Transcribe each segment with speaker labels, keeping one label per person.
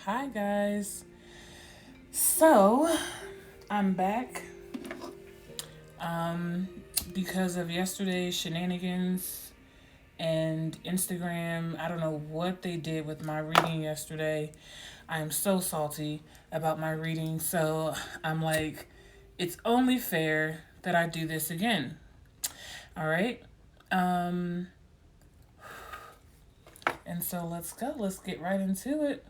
Speaker 1: Hi guys. So I'm back because of yesterday's shenanigans and Instagram. I don't know what they did with my reading yesterday. I am so salty about my reading. So I'm like, it's only fair that I do this again. All right. Um, and so let's go. Let's get right into it.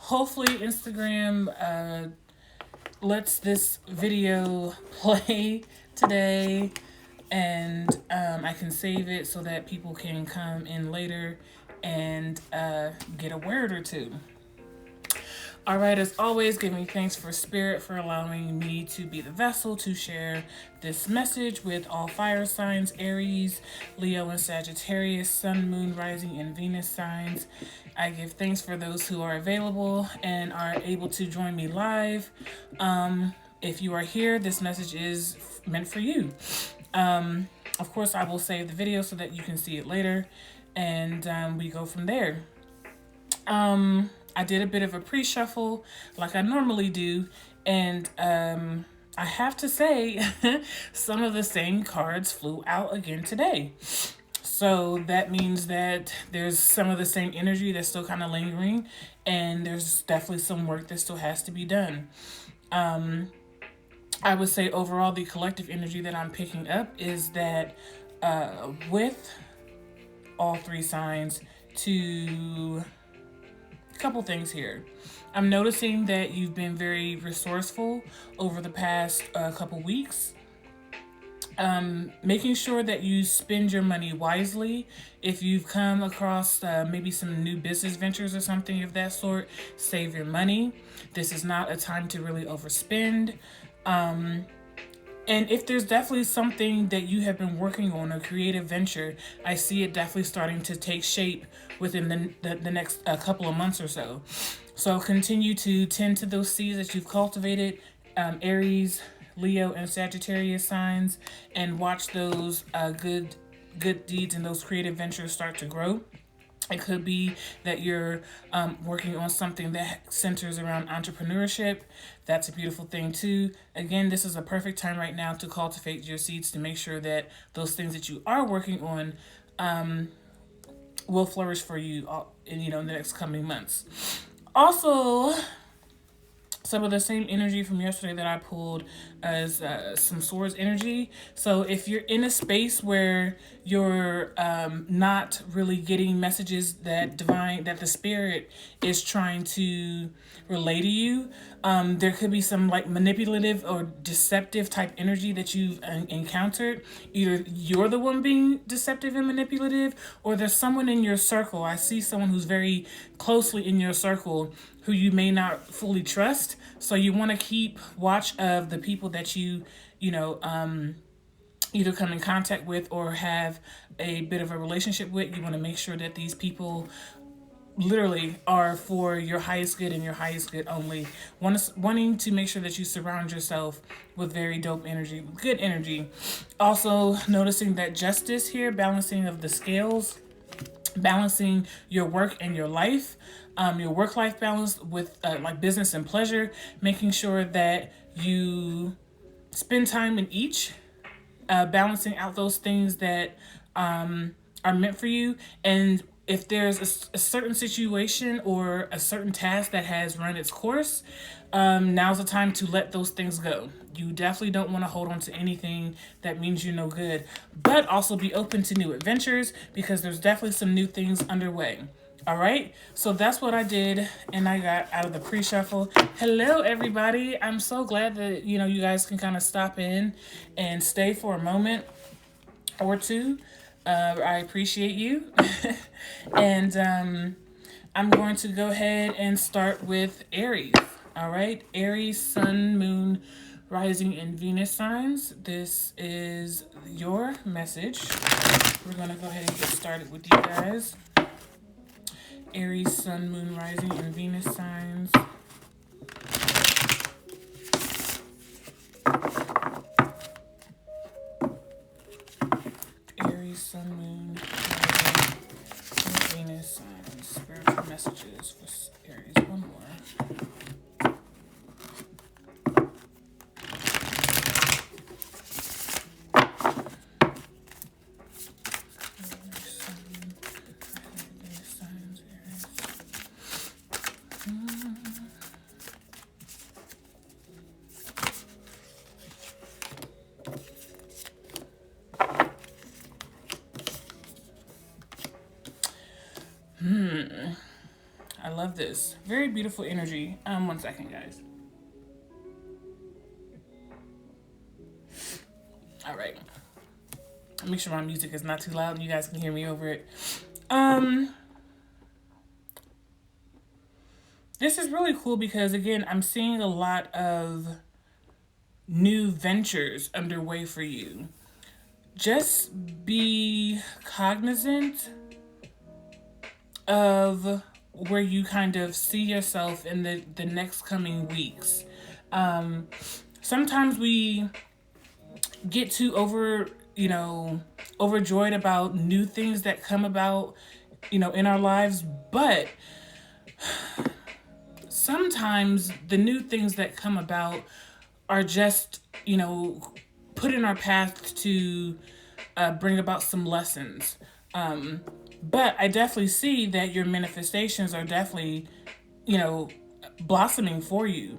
Speaker 1: Hopefully Instagram lets this video play today, and I can save it so that people can come in later and get a word or two. All right, as always, giving thanks for Spirit for allowing me to be the vessel to share this message with all fire signs, Aries, Leo, and Sagittarius, Sun, Moon, Rising, and Venus signs. I give thanks for those who are available and are able to join me live. If you are here, this message is meant for you. Of course, I will save the video so that you can see it later, and we go from there. I did a bit of a pre-shuffle like I normally do, and I have to say some of the same cards flew out again today. So that means that there's some of the same energy that's still kind of lingering, and there's definitely some work that still has to be done. I would say overall the collective energy that I'm picking up is that with all three signs, to couple things here. I'm noticing that you've been very resourceful over the past couple weeks. Making sure that you spend your money wisely. If you've come across maybe some new business ventures or something of that sort, save your money. This is not a time to really overspend. And if there's definitely something that you have been working on, a creative venture, I see it definitely starting to take shape within the next couple of months or so. So continue to tend to those seeds that you've cultivated, Aries, Leo, and Sagittarius signs, and watch those good deeds and those creative ventures start to grow. It could be that you're working on something that centers around entrepreneurship. That's a beautiful thing too. Again, this is a perfect time right now to cultivate your seeds to make sure that those things that you are working on will flourish for you in the next coming months. Also, some of the same energy from yesterday that I pulled as some swords energy. So if you're in a space where you're not really getting messages that the spirit is trying to relay to you, there could be some like manipulative or deceptive type energy that you've encountered. Either you're the one being deceptive and manipulative, or there's someone in your circle. I see someone who's very closely in your circle who you may not fully trust. So you want to keep watch of the people that you either come in contact with or have a bit of a relationship with. You want to make sure that these people literally are for your highest good and your highest good only. Wanting to make sure that you surround yourself with very dope energy, good energy. Also noticing that justice here, balancing of the scales, balancing your work and your life, your work-life balance with like business and pleasure, making sure that you spend time in each, balancing out those things that are meant for you. And if there's a certain situation or a certain task that has run its course, now's the time to let those things go. You definitely don't want to hold on to anything that means you're no good, but also be open to new adventures because there's definitely some new things underway. All right, so that's what I did, and I got out of the pre-shuffle. Hello, everybody. I'm so glad that you guys can kind of stop in and stay for a moment or two. I appreciate you. And I'm going to go ahead and start with Aries. All right, Aries, Sun, Moon, Rising, and Venus signs. This is your message. We're going to go ahead and get started with you guys. Aries, Sun, Moon, Rising, and Venus signs. Aries, Sun, Moon, Rising, and Venus signs. Spiritual messages for Aries. One more. I love this. Very beautiful energy. 1 second, guys. All right. Make sure my music is not too loud and you guys can hear me over it. This is really cool because, again, I'm seeing a lot of new ventures underway for you. Just be cognizant of where you kind of see yourself in the next coming weeks. Sometimes we get too overjoyed about new things that come about, in our lives, but sometimes the new things that come about are just, put in our path to bring about some lessons. But I definitely see that your manifestations are definitely, blossoming for you.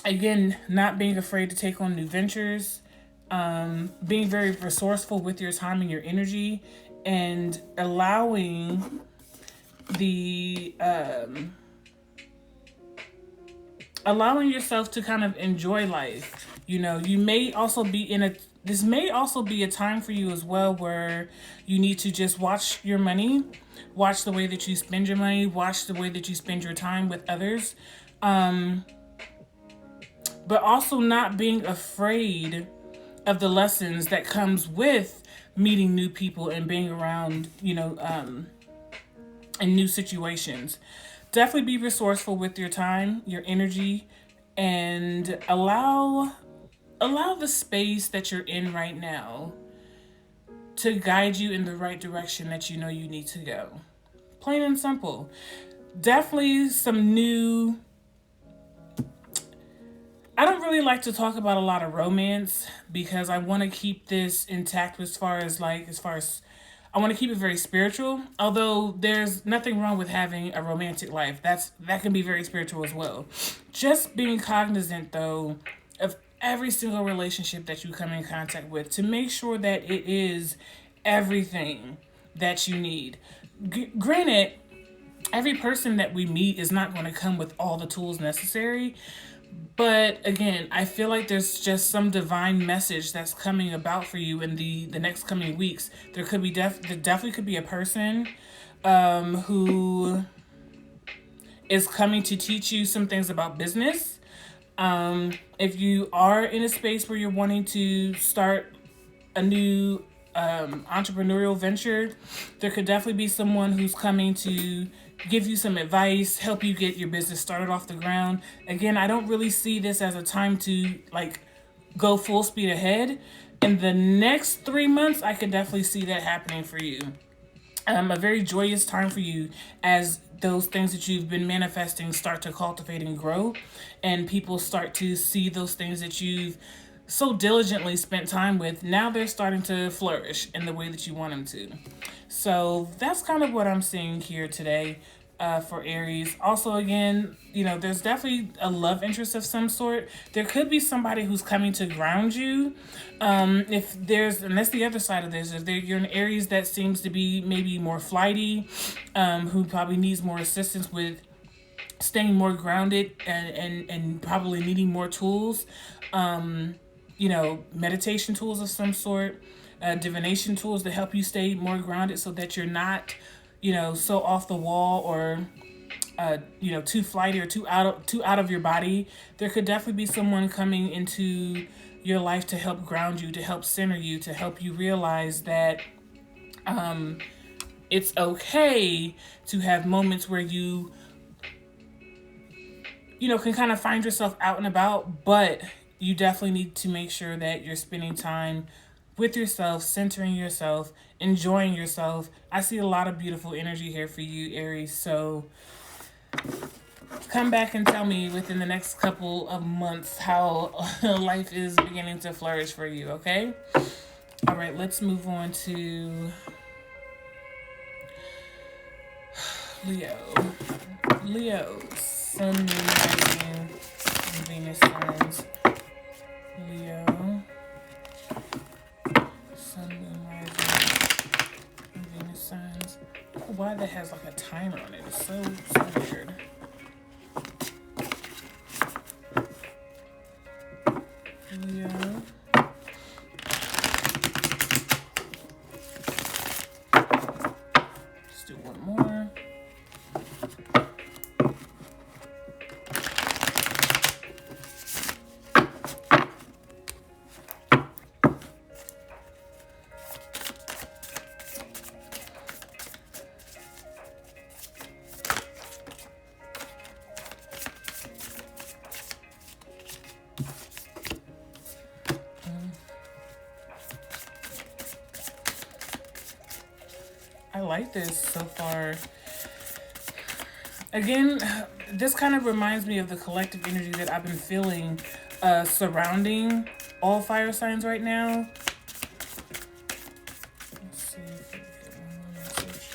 Speaker 1: Again, not being afraid to take on new ventures, being very resourceful with your time and your energy, and allowing allowing yourself to kind of enjoy life. You may also be this may also be a time for you as well where you need to just watch your money, watch the way that you spend your money, watch the way that you spend your time with others. But also not being afraid of the lessons that comes with meeting new people and being around, in new situations. Definitely be resourceful with your time, your energy, and allow the space that you're in right now to guide you in the right direction that you need to go. Plain and simple. Definitely some new... I don't really like to talk about a lot of romance because I want to keep this intact as far as I want to keep it very spiritual, although there's nothing wrong with having a romantic life. That can be very spiritual as well. Just being cognizant, though, of every single relationship that you come in contact with to make sure that it is everything that you need. Granted, every person that we meet is not going to come with all the tools necessary. But again, I feel like there's just some divine message that's coming about for you in the next coming weeks. There could be there definitely could be a person who is coming to teach you some things about business. If you are in a space where you're wanting to start a new entrepreneurial venture, there could definitely be someone who's coming to give you some advice, help you get your business started off the ground. Again, I don't really see this as a time to go full speed ahead. In the next 3 months, I could definitely see that happening for you. A very joyous time for you as those things that you've been manifesting start to cultivate and grow, and people start to see those things that you've so diligently spent time with. Now they're starting to flourish in the way that you want them to. So that's kind of what I'm seeing here today for Aries. Also, again, there's definitely a love interest of some sort. There could be somebody who's coming to ground you. And that's the other side of this. If you're an Aries that seems to be maybe more flighty, who probably needs more assistance with staying more grounded and probably needing more tools, meditation tools of some sort, divination tools to help you stay more grounded so that you're not, so off the wall or, too flighty or too out of your body. There could definitely be someone coming into your life to help ground you, to help center you, to help you realize that it's okay to have moments where you can kind of find yourself out and about, but you definitely need to make sure that you're spending time with yourself, centering yourself, enjoying yourself. I see a lot of beautiful energy here for you, Aries. So come back and tell me within the next couple of months how life is beginning to flourish for you, okay? All right, let's move on to Leo. Leo, Sun, Moon, Rising, and Venus signs. Leo, Sun, Moon, Rising, and Venus signs. Why that has like a timer on it? It's so weird. Yeah. Let's do one more. I like this so far. Again, this kind of reminds me of the collective energy that I've been feeling surrounding all fire signs right now. Let's see if we can get one more message.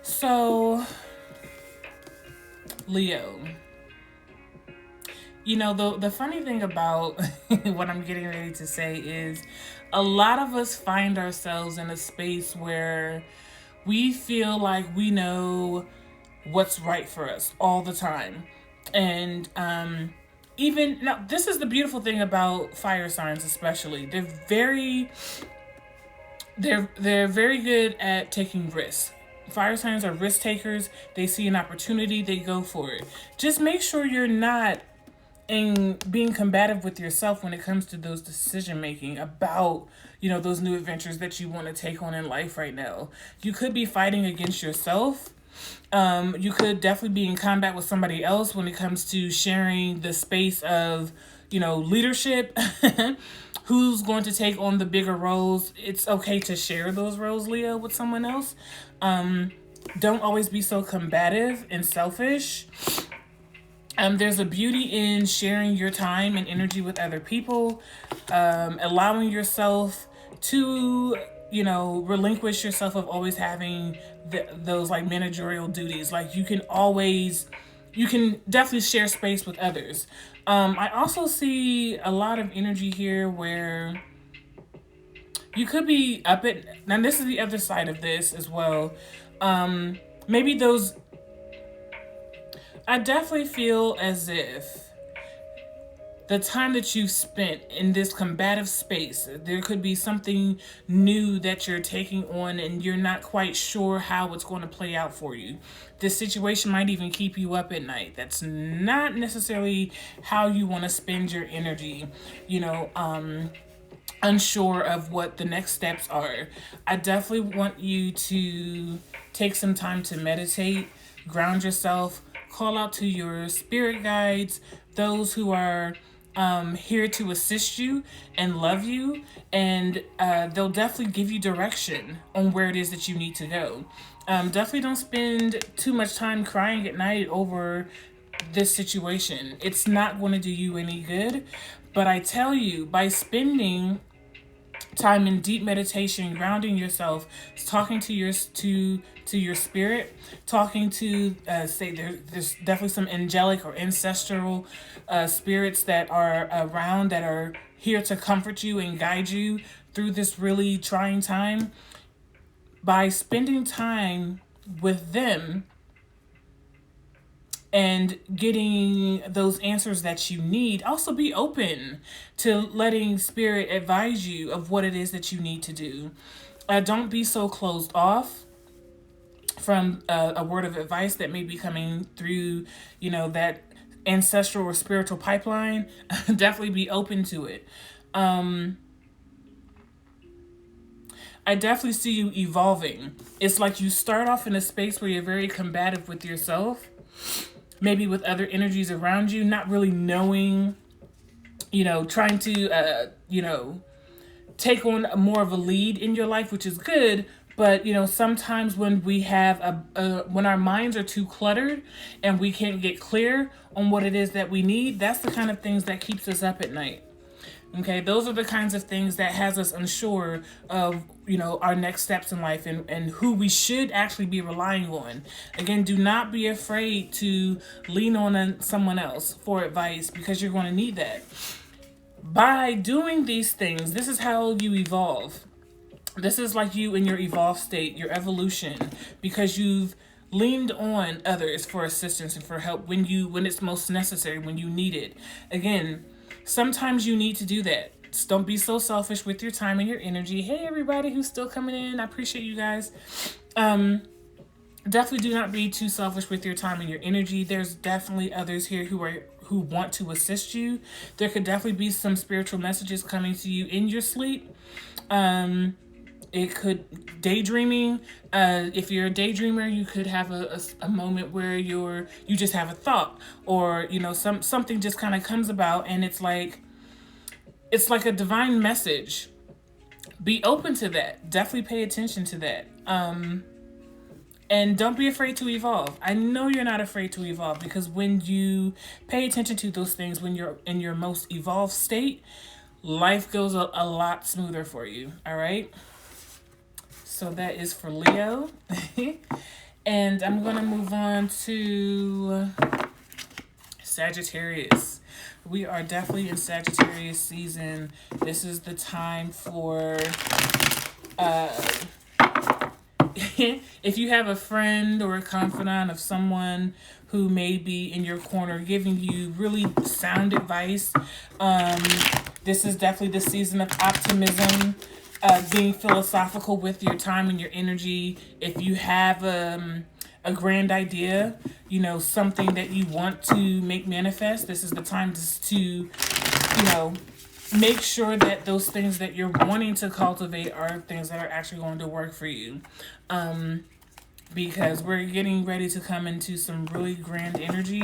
Speaker 1: So, Leo. You know, the funny thing about what I'm getting ready to say is a lot of us find ourselves in a space where we feel like we know what's right for us all the time. And even now, this is the beautiful thing about fire signs, especially. They're very good at taking risks. Fire signs are risk takers. They see an opportunity, they go for it. Just make sure you're not and being combative with yourself when it comes to those decision making about, you know, those new adventures that you want to take on in life right now. You could be fighting against yourself. You could definitely be in combat with somebody else when it comes to sharing the space of, you know, leadership. Who's going to take on the bigger roles? It's okay to share those roles, Leo, with someone else. Don't always be so combative and selfish. There's a beauty in sharing your time and energy with other people, allowing yourself to, you know, relinquish yourself of always having those like managerial duties. Like you can definitely share space with others. I also see a lot of energy here where you could be up at, now this is the other side of this as well. Maybe those, I definitely feel as if the time that you've spent in this combative space, there could be something new that you're taking on and you're not quite sure how it's going to play out for you. This situation might even keep you up at night. That's not necessarily how you want to spend your energy, you know, unsure of what the next steps are. I definitely want you to take some time to meditate, ground yourself, call out to your spirit guides, those who are here to assist you and love you, and they'll definitely give you direction on where it is that you need to go. Definitely don't spend too much time crying at night over this situation. It's not going to do you any good. But I tell you, by spending time in deep meditation, grounding yourself, talking to your spirit, talking to there's definitely some angelic or ancestral spirits that are around, that are here to comfort you and guide you through this really trying time. By spending time with them and getting those answers that you need, also be open to letting spirit advise you of what it is that you need to do. Don't be so closed off from a word of advice that may be coming through, you know, that ancestral or spiritual pipeline. Definitely be open to it. I definitely see you evolving. It's like you start off in a space where you're very combative with yourself, maybe with other energies around you, not really knowing, you know, trying to, take on more of a lead in your life, which is good. But, you know, sometimes when we have when our minds are too cluttered and we can't get clear on what it is that we need, that's the kind of things that keeps us up at night. Okay, those are the kinds of things that has us unsure of, you know, our next steps in life and who we should actually be relying on. Again, do not be afraid to lean on someone else for advice, because you're going to need that. By doing these things, this is how you evolve. This is like you in your evolved state, your evolution, because you've leaned on others for assistance and for help when it's most necessary, when you need it. Again, sometimes you need to do that. Just don't be so selfish with your time and your energy. Hey, everybody who's still coming in, I appreciate you guys. Definitely do not be too selfish with your time and your energy. There's definitely others here who want to assist you. There could definitely be some spiritual messages coming to you in your sleep. It could daydreaming. If you're a daydreamer, you could have a moment where you just have a thought, or something just kind of comes about, and it's like a divine message. Be open to that. Definitely pay attention to that. And don't be afraid to evolve. I know you're not afraid to evolve, because when you pay attention to those things, when you're in your most evolved state, life goes a lot smoother for you. All right. So that is for Leo. And I'm going to move on to Sagittarius. We are definitely in Sagittarius season. This is the time for if you have a friend or a confidant of someone who may be in your corner giving you really sound advice, this is definitely the season of optimism, being philosophical with your time and your energy. If you have a grand idea, something that you want to make manifest, this is the time to make sure that those things that you're wanting to cultivate are things that are actually going to work for you. Because we're getting ready to come into some really grand energy,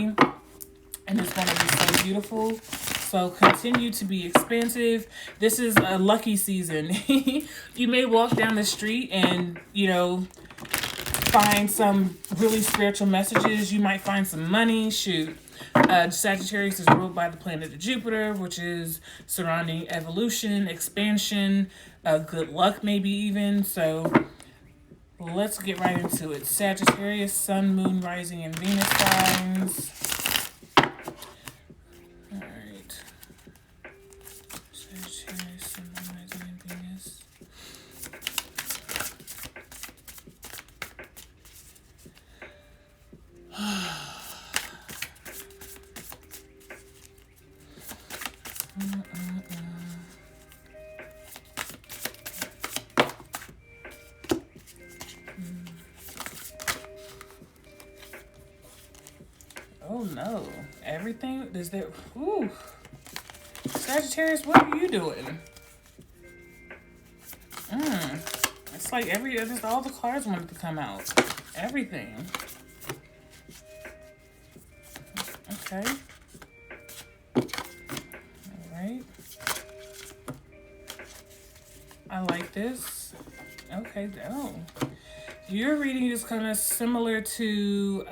Speaker 1: and it's going to be so beautiful. So continue to be expansive. This is a lucky season. You may walk down the street and, find some really spiritual messages. You might find some money. Shoot. Sagittarius is ruled by the planet of Jupiter, which is surrounding evolution, expansion, good luck maybe even. So let's get right into it. Sagittarius, Sun, Moon, Rising, and Venus signs. All right. Sagittarius, Sun, Moon, Rising, and Venus. Oh no. Everything is there. Ooh. Sagittarius, what are you doing? It's like just all the cards wanted to come out. Everything. Okay. Alright. I like this. Okay, oh. Your reading is kind of similar to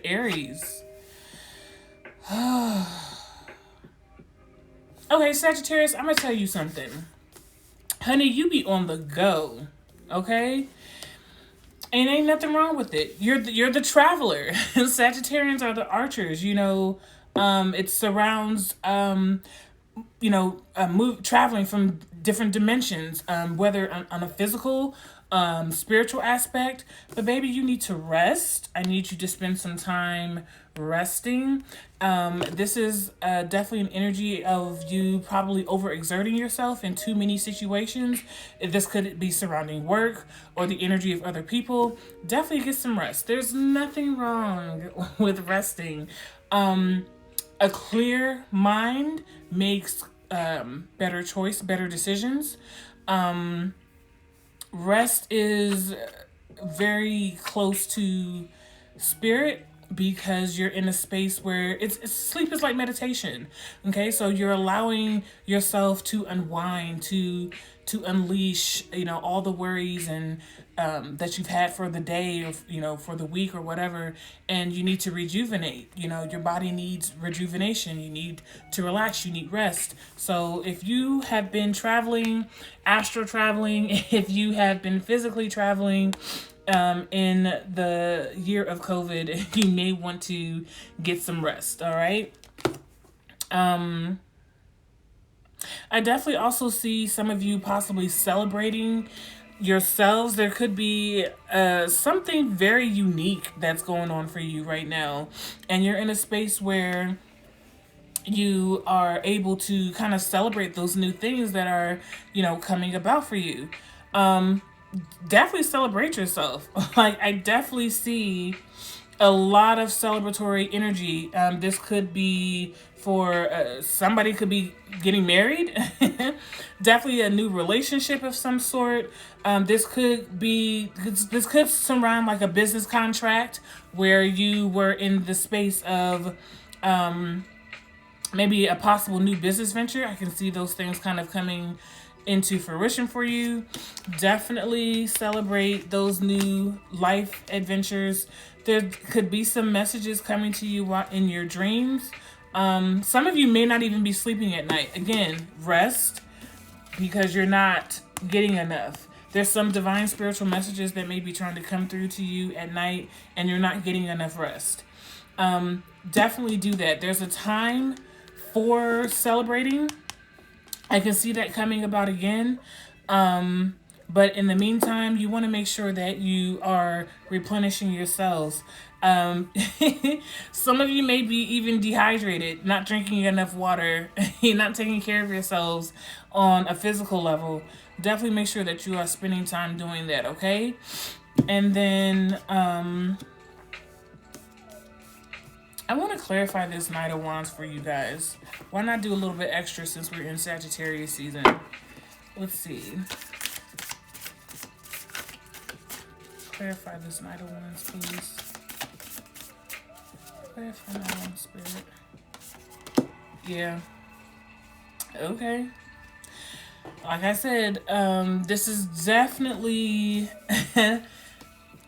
Speaker 1: Aries. Okay, Sagittarius, I'm gonna tell you something. Honey, you be on the go, okay? And ain't nothing wrong with it. You're the traveler. Sagittarians are the archers. It surrounds traveling from different dimensions, whether on a physical, spiritual aspect. But baby, you need to rest. I need you to spend some time resting. This is definitely an energy of you probably overexerting yourself in too many situations. This could be surrounding work or the energy of other people. Definitely get some rest. There's nothing wrong with resting. A clear mind makes better decisions. Rest is very close to spirit, because you're in a space where sleep is like meditation. Okay, so you're allowing yourself to unwind, to unleash, all the worries and that you've had for the day, or for the week or whatever, and you need to rejuvenate. Your body needs rejuvenation. You need to relax. You need rest. So if you have been traveling, astral traveling, if you have been physically traveling, in the year of COVID, you may want to get some rest. All right. I definitely also see some of you possibly celebrating yourselves. There could be something very unique that's going on for you right now. And you're in a space where you are able to kind of celebrate those new things that are, coming about for you. Definitely celebrate yourself. Like, I definitely see a lot of celebratory energy. This could be for somebody could be getting married. Definitely a new relationship of some sort. This could surround like a business contract where you were in the space of maybe a possible new business venture. I can see those things kind of coming into fruition for you. Definitely celebrate those new life adventures. There could be some messages coming to you in your dreams. Some of you may not even be sleeping at night. Again, rest because you're not getting enough. There's some divine spiritual messages that may be trying to come through to you at night and you're not getting enough rest. Definitely do that. There's a time for celebrating. I can see that coming about again. But in the meantime, you want to make sure that you are replenishing yourselves. Some of you may be even dehydrated, not drinking enough water, not taking care of yourselves on a physical level. Definitely make sure that you are spending time doing that, okay? And then I want to clarify this Knight of Wands for you guys. Why not do a little bit extra since we're in Sagittarius season? Let's see. Clarify this Knight of Wands, please. Clarify Knight of Wands, Spirit. Yeah. Okay. Like I said, this is definitely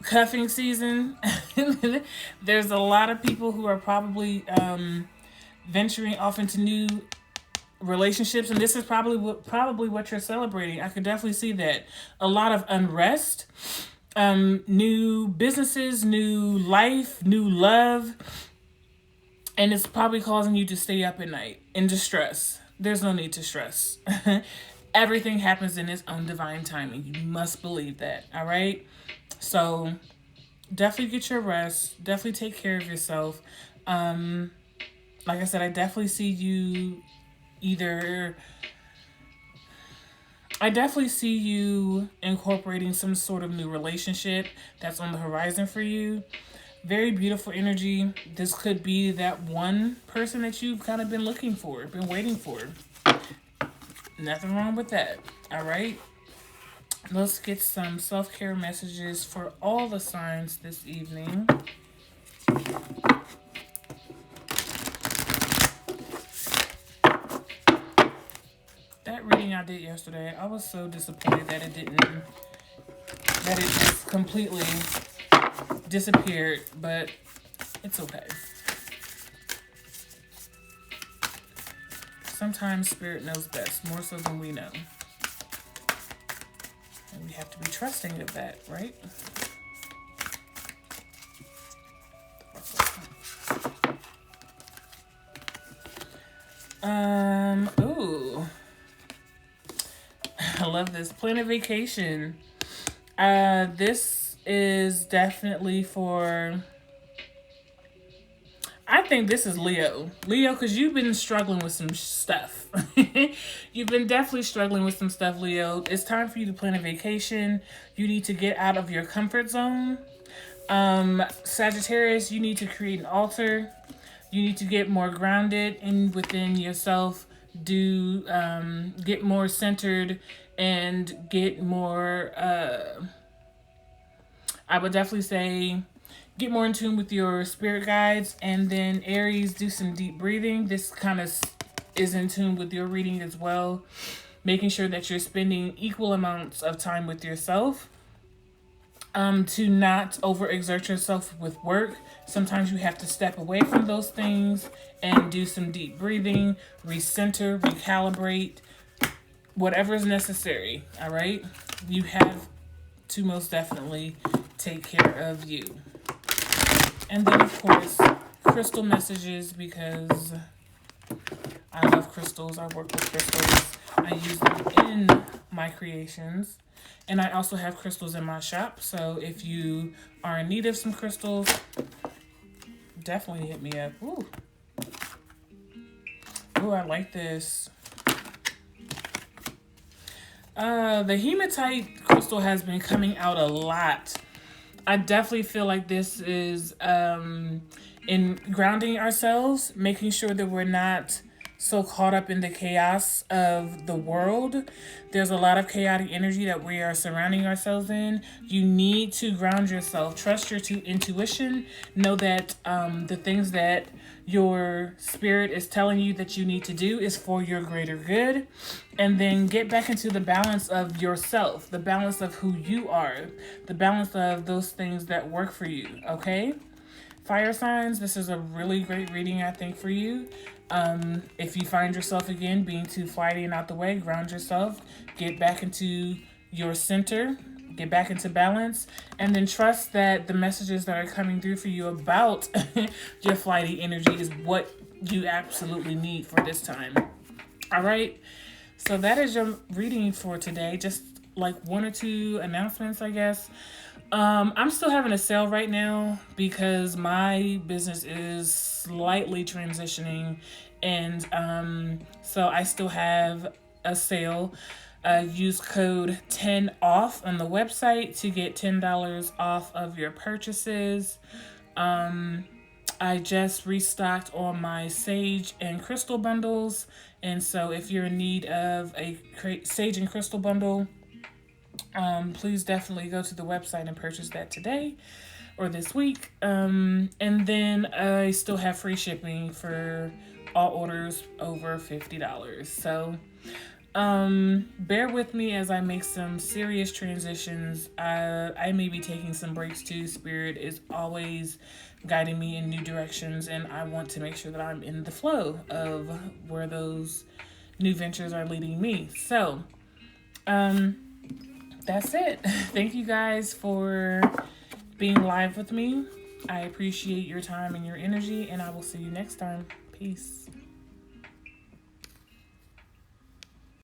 Speaker 1: cuffing season. There's a lot of people who are probably venturing off into new relationships, and this is probably what you're celebrating. I could definitely see that. A lot of unrest, new businesses, new life, new love, and it's probably causing you to stay up at night in distress. There's no need to stress. Everything happens in its own divine timing. You must believe that, all right? So definitely get your rest. Definitely take care of yourself. Like I said, I definitely see you incorporating some sort of new relationship that's on the horizon for you. Very beautiful energy. This could be that one person that you've kind of been looking for, been waiting for. Nothing wrong with that. All right. Let's get some self-care messages for all the signs this evening. That reading I did yesterday, I was so disappointed that it just completely disappeared, but it's okay. Sometimes Spirit knows best, more so than we know. And we have to be trusting of that, right? Ooh. I love this. Plan a vacation. This is definitely for... I think this is Leo. Leo, because you've been struggling with some stuff. You've been definitely struggling with some stuff, Leo. It's time for you to plan a vacation. You need to get out of your comfort zone. Sagittarius, you need to create an altar. You need to get more grounded within yourself. Get more centered and get more, I would definitely say, get more in tune with your spirit guides. And then Aries, do some deep breathing. This kind of is in tune with your reading as well. Making sure that you're spending equal amounts of time with yourself. To not overexert yourself with work. Sometimes you have to step away from those things and do some deep breathing, recenter, recalibrate, whatever is necessary, all right? You have to most definitely take care of you. And then, of course, crystal messages, because I love crystals. I work with crystals. I use them in my creations. And I also have crystals in my shop. So if you are in need of some crystals, definitely hit me up. Ooh. Ooh, I like this. The hematite crystal has been coming out a lot. I definitely feel like this is in grounding ourselves, making sure that we're not so caught up in the chaos of the world. There's a lot of chaotic energy that we are surrounding ourselves in. You need to ground yourself. Trust your intuition. Know that the things that your spirit is telling you that you need to do is for your greater good. And then get back into the balance of yourself, the balance of who you are, the balance of those things that work for you, okay? Fire signs, this is a really great reading, I think, for you. If you find yourself again being too flighty and out the way, ground yourself, get back into your center, get back into balance, and then trust that the messages that are coming through for you about your flighty energy is what you absolutely need for this time. All right. So that is your reading for today. Just like one or two announcements, I guess. I'm still having a sale right now because my business is slightly transitioning, and so I still have a sale. Use code 10OFF on the website to get $10 off of your purchases. I just restocked on my sage and crystal bundles, and so if you're in need of a sage and crystal bundle, please definitely go to the website and purchase that today or this week. And then I still have free shipping for all orders over $50. So bear with me as I make some serious transitions. I may be taking some breaks too. Spirit is always guiding me in new directions, and I want to make sure that I'm in the flow of where those new ventures are leading me. So that's it. Thank you guys for being live with me. I appreciate your time and your energy, and I will see you next time. Peace.